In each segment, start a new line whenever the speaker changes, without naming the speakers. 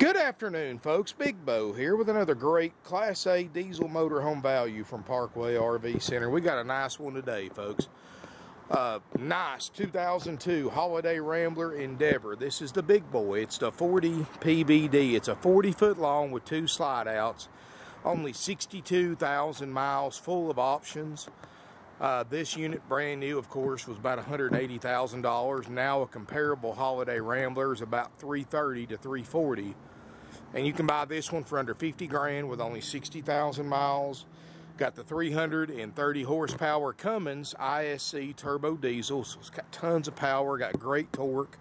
Good afternoon, folks. Big Bo here with another great Class A diesel motorhome value from Parkway RV Center. We got a nice one today, folks. Nice 2002 Holiday Rambler Endeavor. This is the big boy. It's the 40 PBD. It's a 40-foot long with 2 slide outs. Only 62,000 miles, full of options. This unit, brand new, of course, was about $180,000. Now a comparable Holiday Rambler is about $330 to $340. And you can buy this one for under 50 grand with only 60,000 miles. Got the 330 horsepower Cummins ISC turbo diesel. So it's got tons of power, got great torque.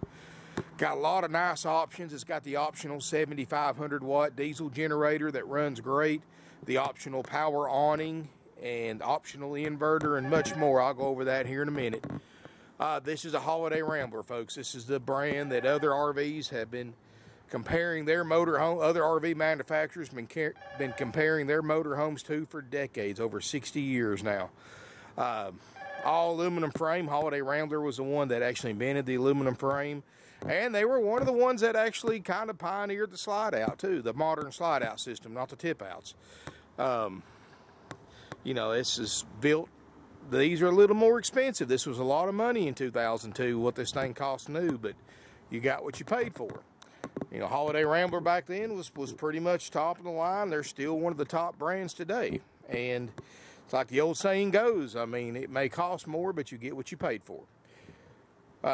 Got a lot of nice options. It's got the optional 7,500 watt diesel generator that runs great. The optional power awning and optional inverter and much more. I'll go over that here in a minute. This is a Holiday Rambler, folks. This is the brand that other RVs have been comparing their motorhome. Other RV manufacturers have been comparing their motorhomes to for decades, over 60 years now. All aluminum frame. Holiday Rambler was the one that actually invented the aluminum frame, and they were one of the ones that actually kind of pioneered the slide out too, the modern slide out system, not the tip outs. You know, this is built, these are a little more expensive. This was a lot of money in 2002, what this thing cost new, but you got what you paid for. You know, Holiday Rambler back then was pretty much top of the line. They're still one of the top brands today. And it's like the old saying goes, I mean, it may cost more, but you get what you paid for.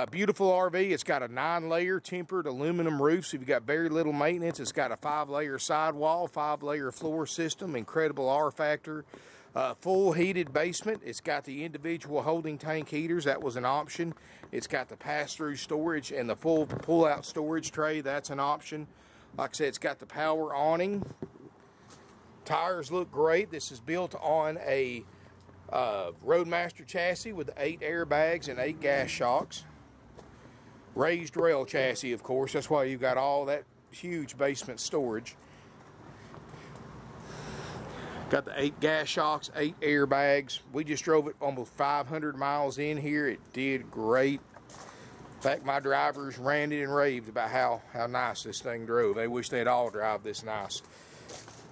Beautiful RV. It's got a 9-layer tempered aluminum roof, so you've got very little maintenance. It's got a 5-layer sidewall, 5-layer floor system, incredible R factor, full heated basement. It's got the individual holding tank heaters. That was an option. It's got the pass-through storage and the full pull-out storage tray. That's an option. Like I said, it's got the power awning. Tires look great. This is built on a Roadmaster chassis with 8 airbags and 8 gas shocks. Raised rail chassis, of course. That's why you've got all that huge basement storage. Got the 8 gas shocks, 8 airbags. We just drove it almost 500 miles in here. It did great. In fact, my drivers ranted and raved about how nice this thing drove. They wish they'd all drive this nice.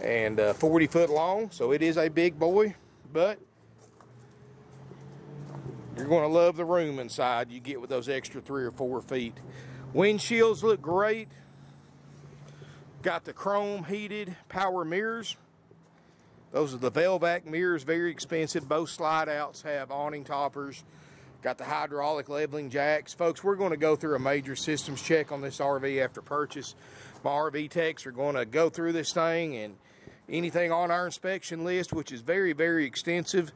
And 40 foot long, so it is a big boy, but you're going to love the room inside you get with those extra 3 or 4 feet. Windshields look great. Got the chrome heated power mirrors. Those are the Velvac mirrors, very expensive. Both slide outs have awning toppers. Got the hydraulic leveling jacks. Folks, we're going to go through a major systems check on this RV after purchase. My RV techs are going to go through this thing, and anything on our inspection list, which is very, very extensive,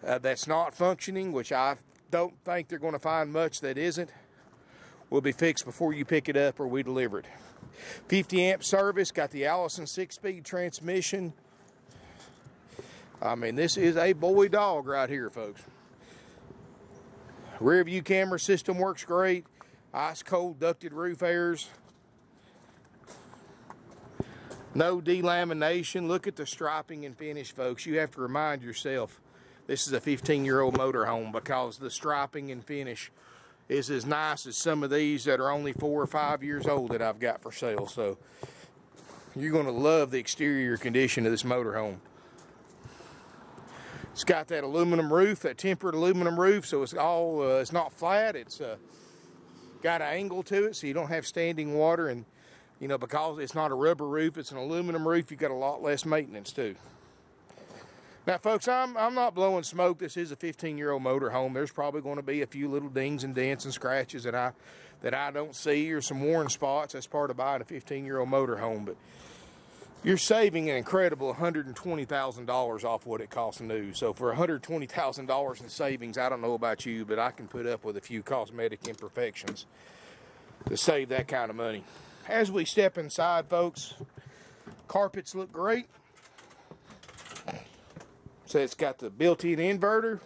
that's not functioning, which I don't think they're going to find much that isn't, will be fixed before you pick it up or we deliver it. 50 amp service. Got the Allison 6-speed transmission. I mean, this is a boy dog right here, folks. Rear view camera system works great. Ice cold ducted roof airs. No delamination. Look at the striping and finish, folks. You have to remind yourself this is a 15-year-old motorhome, because the striping and finish is as nice as some of these that are only 4 or 5 years old that I've got for sale. So you're going to love the exterior condition of this motorhome. It's got that aluminum roof, that tempered aluminum roof, so it's all it's not flat. It's got an angle to it, so you don't have standing water. And you know, because it's not a rubber roof, it's an aluminum roof, you've got a lot less maintenance too. Now, folks, I'm not blowing smoke. This is a 15-year-old motorhome. There's probably going to be a few little dings and dents and scratches that I don't see, or some worn spots. That's part of buying a 15-year-old motorhome. But you're saving an incredible $120,000 off what it costs new. So for $120,000 in savings, I don't know about you, but I can put up with a few cosmetic imperfections to save that kind of money. As we step inside, folks, carpets look great. So it's got the built-in inverter.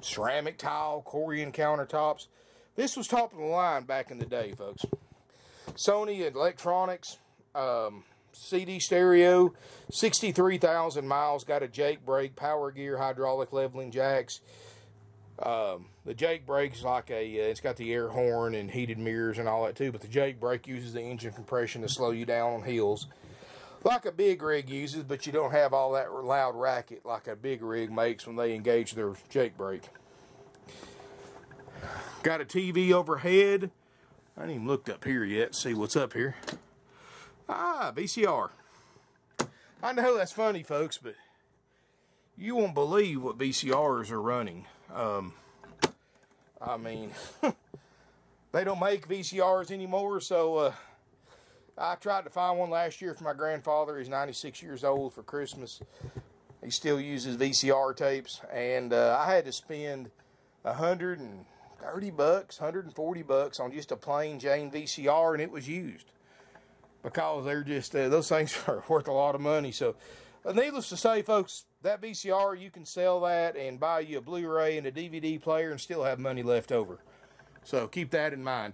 Ceramic tile, Corian countertops. This was top of the line back in the day, folks. Sony electronics, CD stereo, 63,000 miles. Got a Jake brake, power gear, hydraulic leveling jacks. The Jake brake's like a, it's got the air horn and heated mirrors and all that too, but the Jake brake uses the engine compression to slow you down on hills, like a big rig uses, but you don't have all that loud racket like a big rig makes when they engage their Jake brake. Got a TV overhead. I haven't even looked up here yet to see what's up here. Ah, VCR. I know that's funny, folks, but you won't believe what VCRs are running. I mean, they don't make VCRs anymore, so I tried to find one last year for my grandfather. He's 96 years old for Christmas. He still uses VCR tapes, and I had to spend $130, $140 on just a plain Jane VCR, and it was used because they're just those things are worth a lot of money. So, needless to say, folks, that VCR, you can sell that and buy you a Blu-ray and a DVD player and still have money left over. So keep that in mind.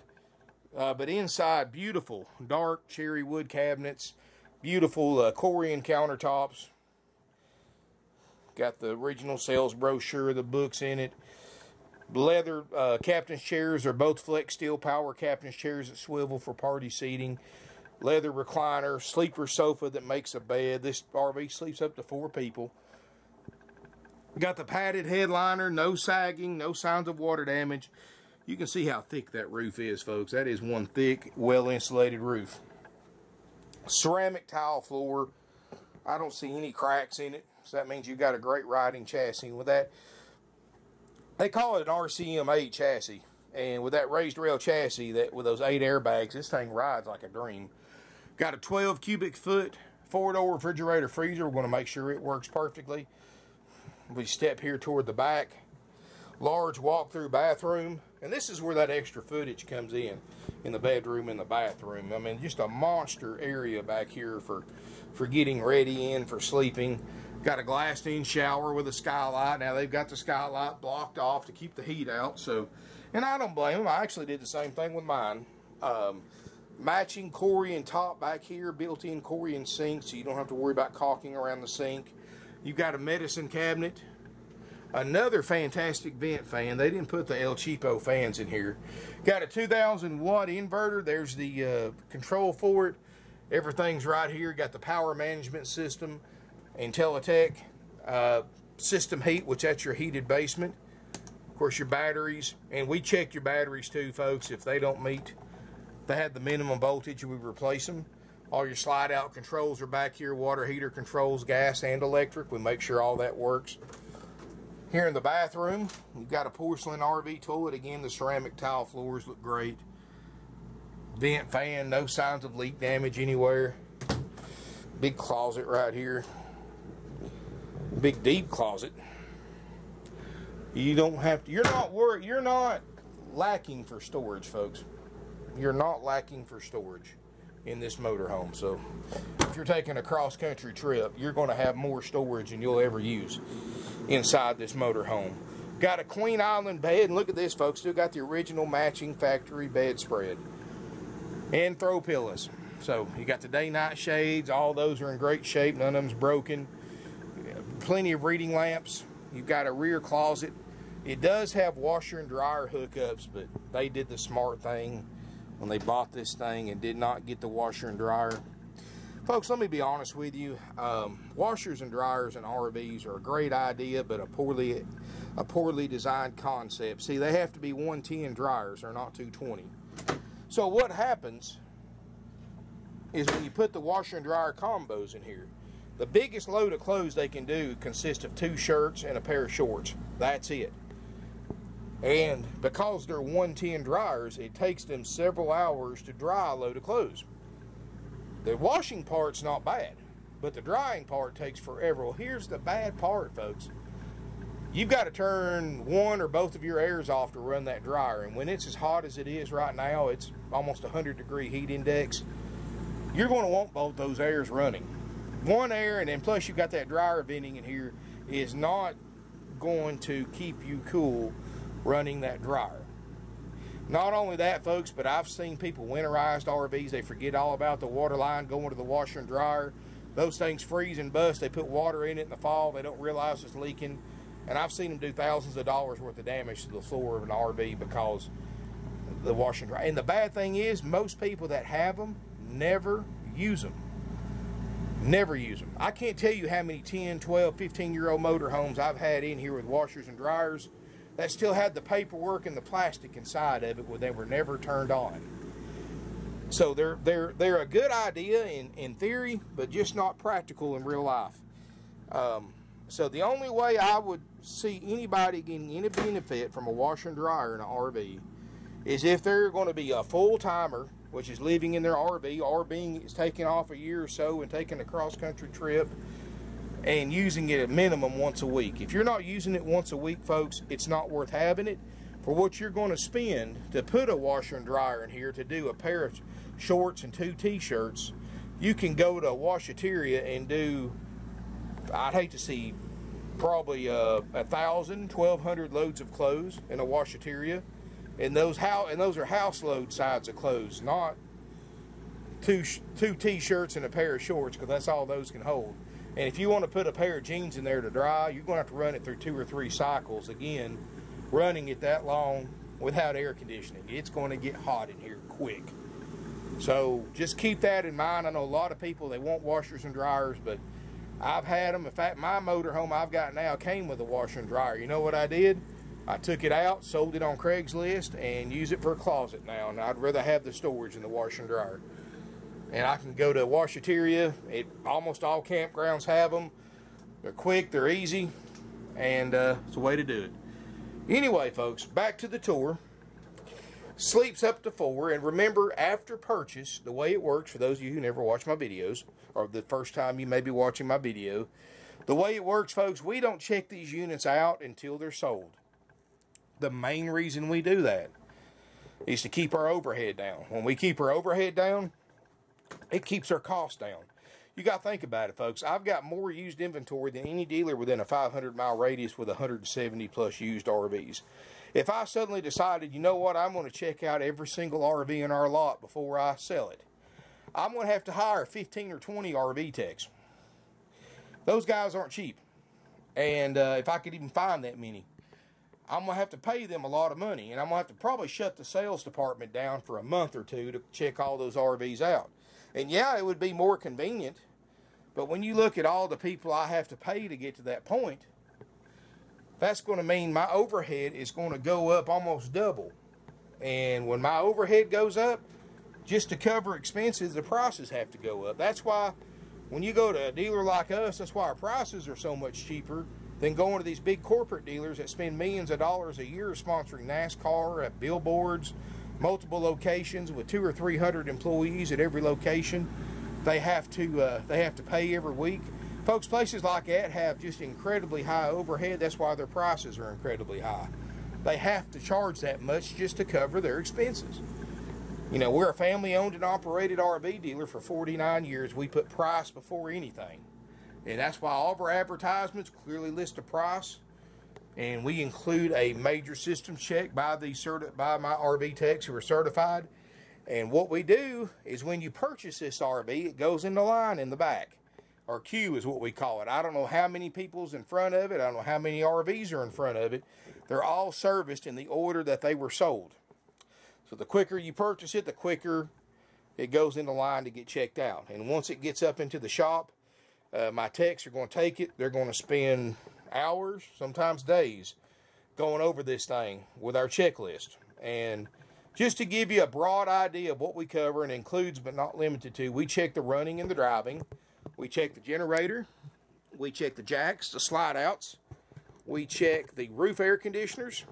But inside, beautiful dark cherry wood cabinets, beautiful Corian countertops. Got the original sales brochure, the books in it. Leather captain's chairs are both flex steel power captain's chairs that swivel for party seating. Leather recliner, sleeper sofa that makes a bed. This RV sleeps up to 4 people. Got the padded headliner, no sagging, no signs of water damage. You can see how thick that roof is, folks. That is one thick, well-insulated roof. Ceramic tile floor. I don't see any cracks in it, so that means you got a great riding chassis. With that, they call it an RCM8 chassis, and with that raised rail chassis, with those 8 airbags, this thing rides like a dream. Got a 12 cubic foot 4-door refrigerator freezer. We're going to make sure it works perfectly. We step here toward the back. Large walk-through bathroom. And this is where that extra footage comes in the bedroom and the bathroom. I mean, just a monster area back here for getting ready in, for sleeping. Got a glassed-in shower with a skylight. Now, they've got the skylight blocked off to keep the heat out. So, and I don't blame them. I actually did the same thing with mine. Matching Corian top back here, built-in Corian sink, so you don't have to worry about caulking around the sink. You've got a medicine cabinet. Another fantastic vent fan. They didn't put the El Cheapo fans in here. Got a 2,000 watt inverter. There's the control for it. Everything's right here. Got the power management system, IntelliTech, system heat, which that's your heated basement. Of course, your batteries. And we check your batteries too, folks. If they don't meet, they had the minimum voltage, we replace them. All your slide out controls are back here. Water heater controls, gas and electric. We make sure all that works. Here in the bathroom, you've got a porcelain RV toilet. Again, the ceramic tile floors look great. Vent fan, no signs of leak damage anywhere. Big closet right here. Big deep closet. You don't have to, you're not worried, you're not lacking for storage, folks. You're not lacking for storage in this motorhome. So if you're taking a cross-country trip, you're going to have more storage than you'll ever use inside this motorhome. Got a Queen Island bed, and look at this, folks. Still got the original matching factory bedspread and throw pillows. So you got the day-night shades. All those are in great shape. None of them's broken. Plenty of reading lamps. You've got a rear closet. It does have washer and dryer hookups, but they did the smart thing when they bought this thing and did not get the washer and dryer. Folks, let me be honest with you. Washers and dryers in RVs are a great idea, but a poorly designed concept. See, they have to be 110 dryers, or not 220. So what happens is when you put the washer and dryer combos in here, the biggest load of clothes they can do consists of 2 shirts and a pair of shorts. That's it. And because they're 110 dryers, it takes them several hours to dry a load of clothes. The washing part's not bad, but the drying part takes forever. Well, here's the bad part, folks. You've got to turn one or both of your airs off to run that dryer. And when it's as hot as it is right now, it's almost 100-degree heat index. You're going to want both those airs running. One air, and then plus you've got that dryer venting in here, is not going to keep you cool running that dryer. Not only that, folks, but I've seen people winterized RVs. They forget all about the water line going to the washer and dryer. Those things freeze and bust. They put water in it in the fall. They don't realize it's leaking. And I've seen them do thousands of dollars worth of damage to the floor of an RV because the washer and dryer. And the bad thing is, most people that have them never use them. Never use them. I can't tell you how many 10, 12, 15-year-old motorhomes I've had in here with washers and dryers that still had the paperwork and the plastic inside of it where they were never turned on. So they're a good idea in theory, but just not practical in real life. So the only way I would see anybody getting any benefit from a washer and dryer in an RV is if they're going to be a full-timer, which is living in their RV, or being taking off a year or so and taking a cross-country trip and using it at minimum once a week. If you're not using it once a week, folks, it's not worth having it. For what you're going to spend to put a washer and dryer in here to do a pair of shorts and 2 t-shirts, you can go to a washateria and do, I'd hate to see, probably 1,000, 1,200 loads of clothes in a washateria. And those are house load sides of clothes, not two t-shirts and a pair of shorts, because that's all those can hold. And if you want to put a pair of jeans in there to dry, you're going to have to run it through 2 or 3 cycles. Again, running it that long without air conditioning, it's going to get hot in here quick. So just keep that in mind. I know a lot of people, they want washers and dryers, but I've had them. In fact, my motorhome I've got now came with a washer and dryer. You know what I did? I took it out, sold it on Craigslist, and use it for a closet now. And I'd rather have the storage than the washer and dryer. And I can go to a washateria. Almost all campgrounds have them. They're quick, they're easy, and it's a way to do it. Anyway, folks, back to the tour. Sleeps up to 4, and remember, after purchase, the way it works, for those of you who never watch my videos, or the first time you may be watching my video, the way it works, folks, we don't check these units out until they're sold. The main reason we do that is to keep our overhead down. When we keep our overhead down, it keeps our costs down. You got to think about it, folks. I've got more used inventory than any dealer within a 500-mile radius with 170-plus used RVs. If I suddenly decided, you know what, I'm going to check out every single RV in our lot before I sell it, I'm going to have to hire 15 or 20 RV techs. Those guys aren't cheap. And if I could even find that many, I'm going to have to pay them a lot of money. And I'm going to have to probably shut the sales department down for a month or 2 to check all those RVs out. And yeah, it would be more convenient. But when you look at all the people I have to pay to get to that point, that's going to mean my overhead is going to go up almost double. And when my overhead goes up, just to cover expenses, the prices have to go up. That's why when you go to a dealer like us, that's why our prices are so much cheaper than going to these big corporate dealers that spend millions of dollars a year sponsoring NASCAR at billboards, multiple locations with 200 or 300 employees at every location. They have to pay every week. Folks, places like that have just incredibly high overhead. That's why their prices are incredibly high. They have to charge that much just to cover their expenses. You know, we're a family-owned and operated RV dealer for 49 years. We put price before anything. And that's why all of our advertisements clearly list a price. And we include a major systems check by my RV techs who are certified. And what we do is when you purchase this RV, it goes in the line in the back. Or queue is what we call it. I don't know how many people's in front of it. I don't know how many RVs are in front of it. They're all serviced in the order that they were sold. So the quicker you purchase it, the quicker it goes in the line to get checked out. And once it gets up into the shop, my techs are going to take it. They're going to spend hours, sometimes days, going over this thing with our checklist. And just to give you a broad idea of what we cover, and includes but not limited to, we check the running and the driving. We check the generator. We check the jacks, the slide outs. We check the roof air conditioners.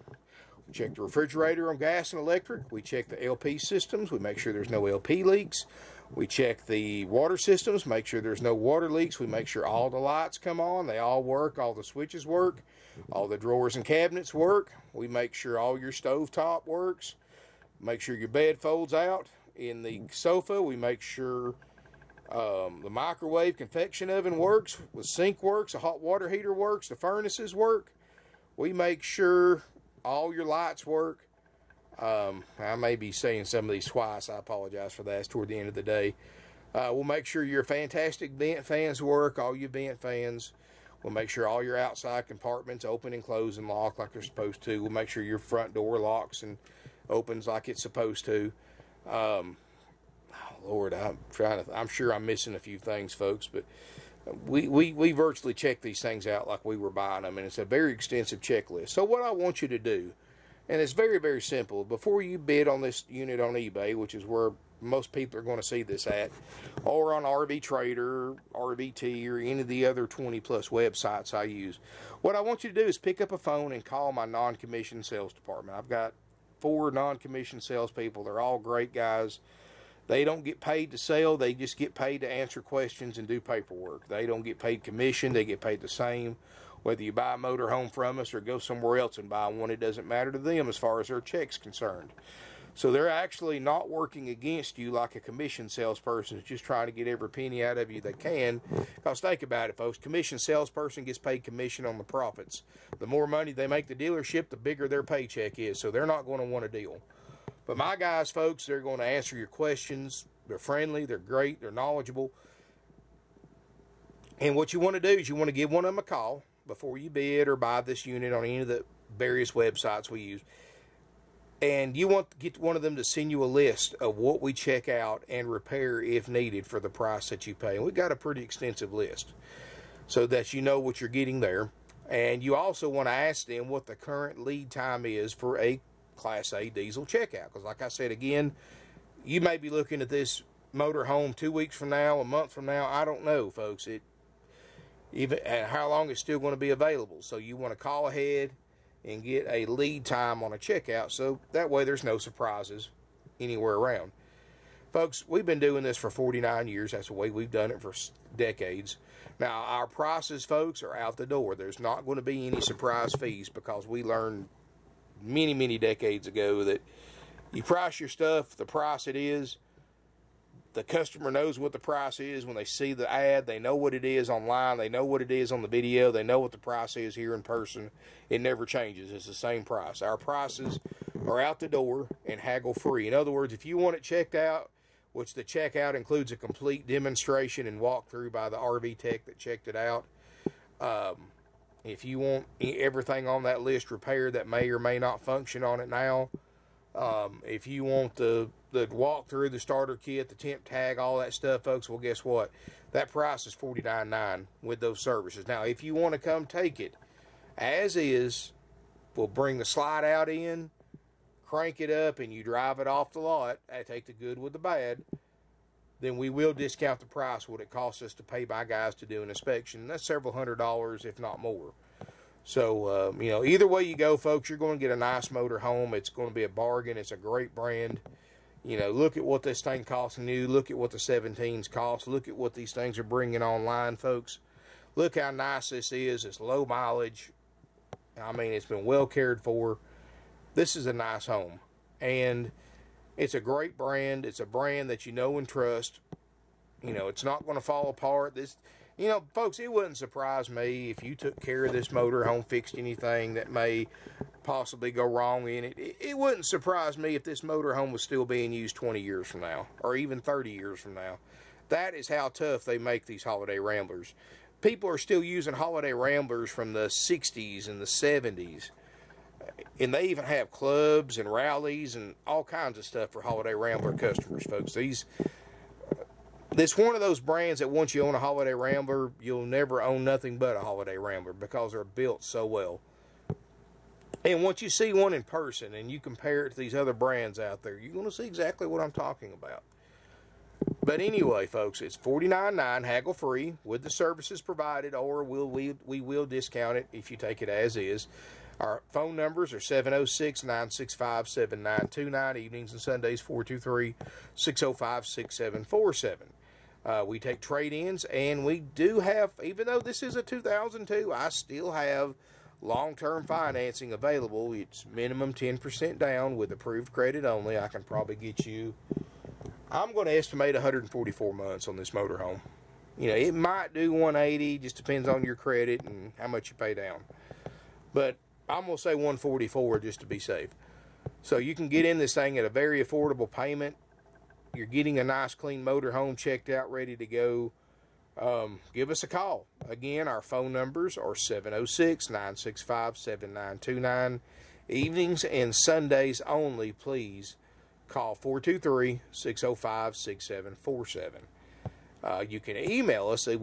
We check the refrigerator on gas and electric. We check the LP systems. We make sure there's no LP leaks. We check the water systems, make sure there's no water leaks. We make sure all the lights come on, they all work, all the switches work, all the drawers and cabinets work. We make sure all your stovetop works. Make sure your bed folds out in the sofa. We make sure the microwave convection oven works, the sink works, the hot water heater works, the furnaces work. We make sure all your lights work. I may be saying some of these twice. I apologize for that. It's toward the end of the day. We'll make sure your fantastic vent fans work, all your vent fans. We'll make sure all your outside compartments open and close and lock like they're supposed to. We'll make sure your front door locks and opens like it's supposed to. Lord, I'm sure I'm missing a few things, folks, but we virtually check these things out like we were buying them, and it's a very extensive checklist. So what I want you to do, and it's very, very simple, before you bid on this unit on eBay, which is where most people are going to see this at, or on RV Trader, RVT, or any of the other 20 plus websites I use, what I want you to do is pick up a phone and call my non-commissioned sales department. I've got 4 non-commissioned salespeople. They're all great guys. They don't get paid to sell. They just get paid to answer questions and do paperwork. They don't get paid commission. They get paid the same. Whether you buy a motorhome from us or go somewhere else and buy one, it doesn't matter to them as far as their check's concerned. So they're actually not working against you like a commission salesperson is just trying to get every penny out of you they can. Because think about it, folks. Commission salesperson gets paid commission on the profits. The more money they make the dealership, the bigger their paycheck is. So they're not going to want a deal. But my guys, folks, they're going to answer your questions. They're friendly. They're great. They're knowledgeable. And what you want to do is you want to give one of them a call before you bid or buy this unit on any of the various websites we use. And you want to get one of them to send you a list of what we check out and repair if needed for the price that you pay. And we've got a pretty extensive list so that you know what you're getting there. And you also want to ask them what the current lead time is for a Class A diesel checkout. Because like I said, again, you may be looking at this motor home 2 weeks from now, a month from now. I don't know, folks. Even how long it's still going to be available. So you want to call ahead and get a lead time on a checkout, so that way there's no surprises anywhere around. Folks, we've been doing this for 49 years. That's the way we've done it for decades. Now, our prices, folks, are out the door. There's not going to be any surprise fees because we learned many, many decades ago that you price your stuff the price it is. The customer knows what the price is when they see the ad. They know what it is online. They know what it is on the video. They know what the price is here in person. It never changes. It's the same price. Our prices are out the door and haggle free. In other words, if you want it checked out, which the checkout includes a complete demonstration and walkthrough by the RV tech that checked it out. If you want everything on that list repaired that may or may not function on it now, if you want the walk through, the starter kit, the temp tag, all that stuff, folks, well, guess what? That price is $49.9 with those services. Now, if you want to come take it as is, we'll bring the slide out in, crank it up, and you drive it off the lot. I take the good with the bad. Then we will discount the price what it costs us to pay my guys to do an inspection. That's several $100s, if not more. So, you know, either way you go, folks, you're going to get a nice motor home. It's going to be a bargain. It's a great brand. You know, look at what this thing costs new. Look at what the 17s cost. Look at what these things are bringing online, folks. Look how nice this is. It's low mileage. I mean, it's been well cared for. This is a nice home. And it's a great brand. It's a brand that you know and trust. You know, it's not going to fall apart. You know, folks, it wouldn't surprise me if you took care of this motor home, fixed anything that may possibly go wrong in it. It wouldn't surprise me if this motor home was still being used 20 years from now, or even 30 years from now. That is how tough they make these Holiday Ramblers. People are still using Holiday Ramblers from the 60s and the 70s. And they even have clubs and rallies and all kinds of stuff for Holiday Rambler customers, folks. This one of those brands that once you own a Holiday Rambler, you'll never own nothing but a Holiday Rambler because they're built so well. And once you see one in person and you compare it to these other brands out there, you're going to see exactly what I'm talking about. But anyway, folks, it's $49.9 haggle free with the services provided, or we will discount it if you take it as is. Our phone numbers are 706-965-7929, evenings and Sundays 423-605-6747. We take trade-ins, and we do have, even though this is a 2002, I still have long-term financing available. It's minimum 10% down with approved credit only. I can probably get you, I'm going to estimate 144 months on this motorhome. You know, it might do 180, just depends on your credit and how much you pay down. But I'm going to say 144 just to be safe. So you can get in this thing at a very affordable payment. You're getting a nice clean motor home checked out, ready to go. give us a call. Again, our phone numbers are 706-965-7929. Evenings and Sundays only, please call 423-605-6747. You can email us. I know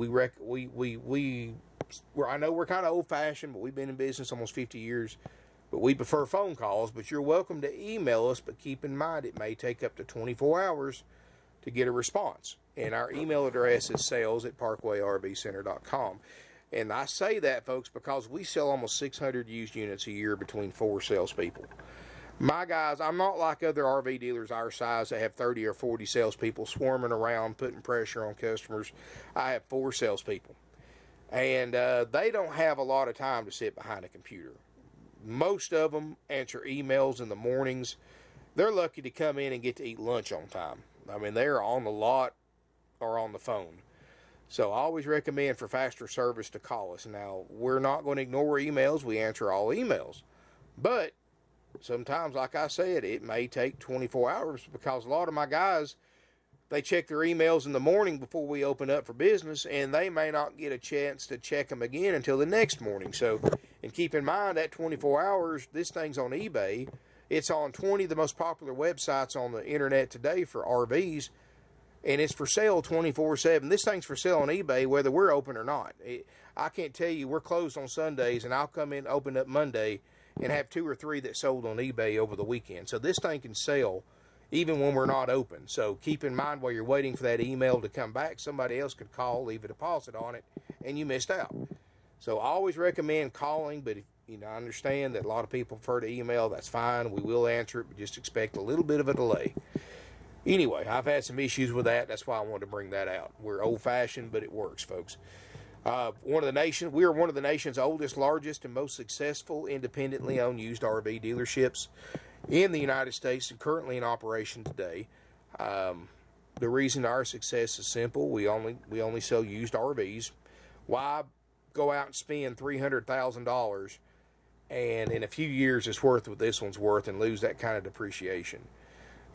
we're kind of old-fashioned, but we've been in business almost 50 years. But we prefer phone calls, but you're welcome to email us. But keep in mind, it may take up to 24 hours to get a response. And our email address is sales@parkwayRVcenter.com. And I say that, folks, because we sell almost 600 used units a year between 4 salespeople. My guys, I'm not like other RV dealers our size that have 30 or 40 salespeople swarming around, putting pressure on customers. I have 4 salespeople. And they don't have a lot of time to sit behind a computer. Most of them answer emails in the mornings. They're lucky to come in and get to eat lunch on time. I mean, they're on the lot or on the phone. So I always recommend for faster service to call us. Now, we're not going to ignore emails. We answer all emails. But sometimes, like I said, it may take 24 hours because a lot of my guys, they check their emails in the morning before we open up for business, and they may not get a chance to check them again until the next morning. So, and keep in mind that 24 hours, this thing's on eBay. It's on 20 of the most popular websites on the internet today for RVs, and it's for sale 24/7. This thing's for sale on eBay whether we're open or not. I can't tell you, we're closed on Sundays, and I'll come in, open up Monday, and have 2 or 3 that sold on eBay over the weekend. So this thing can sell even when we're not open. So keep in mind while you're waiting for that email to come back, somebody else could call, leave a deposit on it, and you missed out. So I always recommend calling, but if, I understand that a lot of people prefer to email. That's fine. We will answer it, but just expect a little bit of a delay. Anyway, I've had some issues with that. That's why I wanted to bring that out. We're old-fashioned, but it works, folks. We are one of the nation's oldest, largest, and most successful independently owned used RV dealerships in the United States and currently in operation today. The reason our success is simple. We only sell used RVs. Why go out and spend $300,000 and in a few years it's worth what this one's worth and lose that kind of depreciation?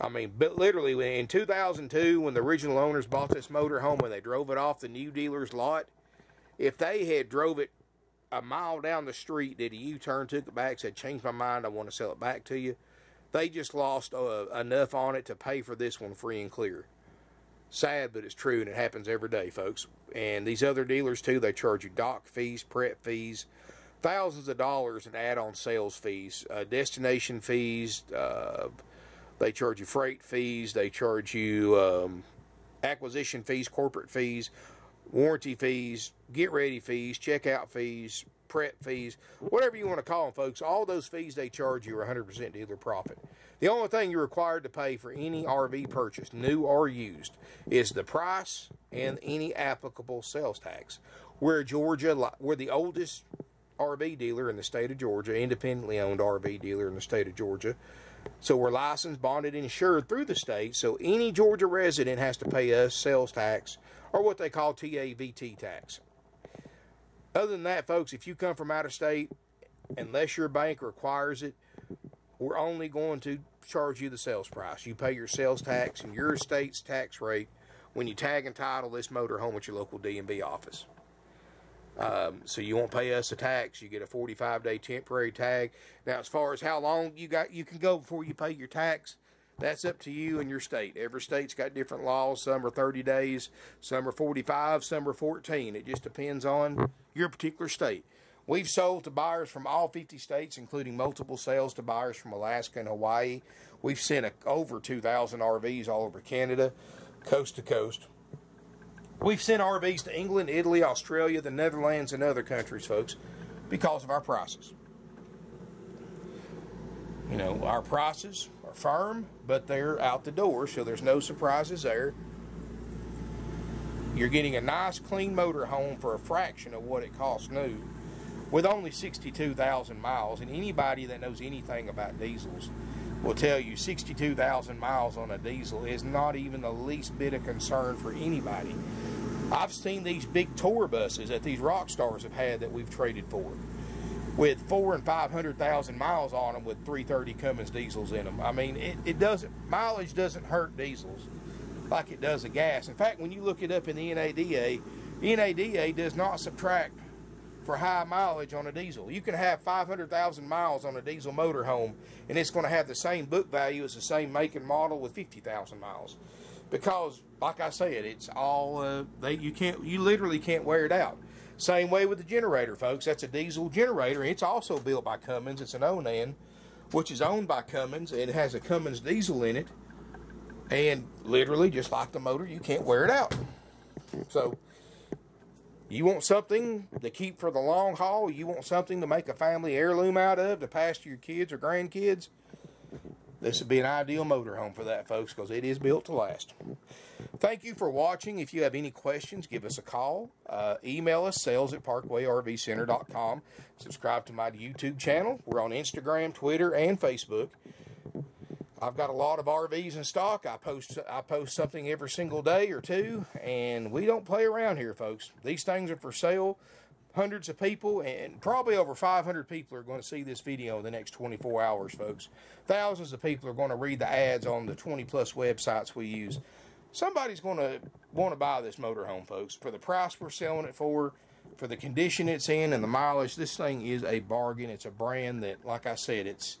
I mean, but literally in 2002, when the original owners bought this motorhome and they drove it off the new dealer's lot, if they had drove it a mile down the street, did a U-turn, took it back, said, "Change my mind, I want to sell it back to you," they just lost enough on it to pay for this one free and clear. Sad, but it's true, and it happens every day, folks. And these other dealers, too, they charge you dock fees, prep fees, thousands of dollars in add-on sales fees, destination fees. They charge you freight fees. They charge you acquisition fees, corporate fees, warranty fees, get-ready fees, checkout fees, prep fees, whatever you want to call them, folks. All those fees they charge you are 100% dealer profit. The only thing you're required to pay for any RV purchase, new or used, is the price and any applicable sales tax. We're the oldest RV dealer in the state of Georgia, independently owned RV dealer in the state of Georgia. So we're licensed, bonded, and insured through the state. So any Georgia resident has to pay us sales tax, or what they call TAVT tax. Other than that, folks, if you come from out of state, unless your bank requires it, we're only going to charge you the sales price. You pay your sales tax and your state's tax rate when you tag and title this motorhome at your local DMV office. So you won't pay us a tax. You get a 45-day temporary tag. Now, as far as how long you can go before you pay your tax, that's up to you and your state. Every state's got different laws. Some are 30 days, some are 45, some are 14. It just depends on your particular state. We've sold to buyers from all 50 states, including multiple sales to buyers from Alaska and Hawaii. We've sent over 2,000 RVs all over Canada, coast to coast. We've sent RVs to England, Italy, Australia, the Netherlands, and other countries, folks, because of our prices. Our prices are firm, but they're out the door, so there's no surprises there. You're getting a nice, clean motorhome for a fraction of what it costs new, with only 62,000 miles. And anybody that knows anything about diesels will tell you 62,000 miles on a diesel is not even the least bit of concern for anybody. I've seen these big tour buses that these rock stars have had that we've traded for, with 400,000 and 500,000 miles on them, with 330 Cummins diesels in them. I mean, mileage doesn't hurt diesels like it does a gas. In fact, when you look it up in the NADA, NADA does not subtract for high mileage on a diesel. You can have 500,000 miles on a diesel motorhome, and it's going to have the same book value as the same make and model with 50,000 miles. Because, like I said, it's all you literally can't wear it out. Same way with the generator, folks. That's a diesel generator. It's also built by Cummins. It's an Onan, which is owned by Cummins, and it has a Cummins diesel in it. And literally, just like the motor, you can't wear it out. So, you want something to keep for the long haul, you want something to make a family heirloom out of, to pass to your kids or grandkids, this would be an ideal motorhome for that, folks, because it is built to last. Thank you for watching. If you have any questions, give us a call. Email us, sales@parkwayRVcenter.com. Subscribe to my YouTube channel. We're on Instagram, Twitter, and Facebook. I've got a lot of RVs in stock. I post something every single day or two, and we don't play around here, folks. These things are for sale. Hundreds of people, and probably over 500 people are going to see this video in the next 24 hours, folks. Thousands of people are going to read the ads on the 20-plus websites we use. Somebody's going to want to buy this motorhome, folks. For the price we're selling it for the condition it's in, and the mileage, this thing is a bargain. It's a brand that, like I said, it's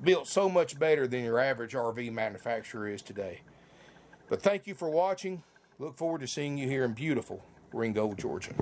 built so much better than your average RV manufacturer is today. But thank you for watching. Look forward to seeing you here in beautiful Ringgold, Georgia.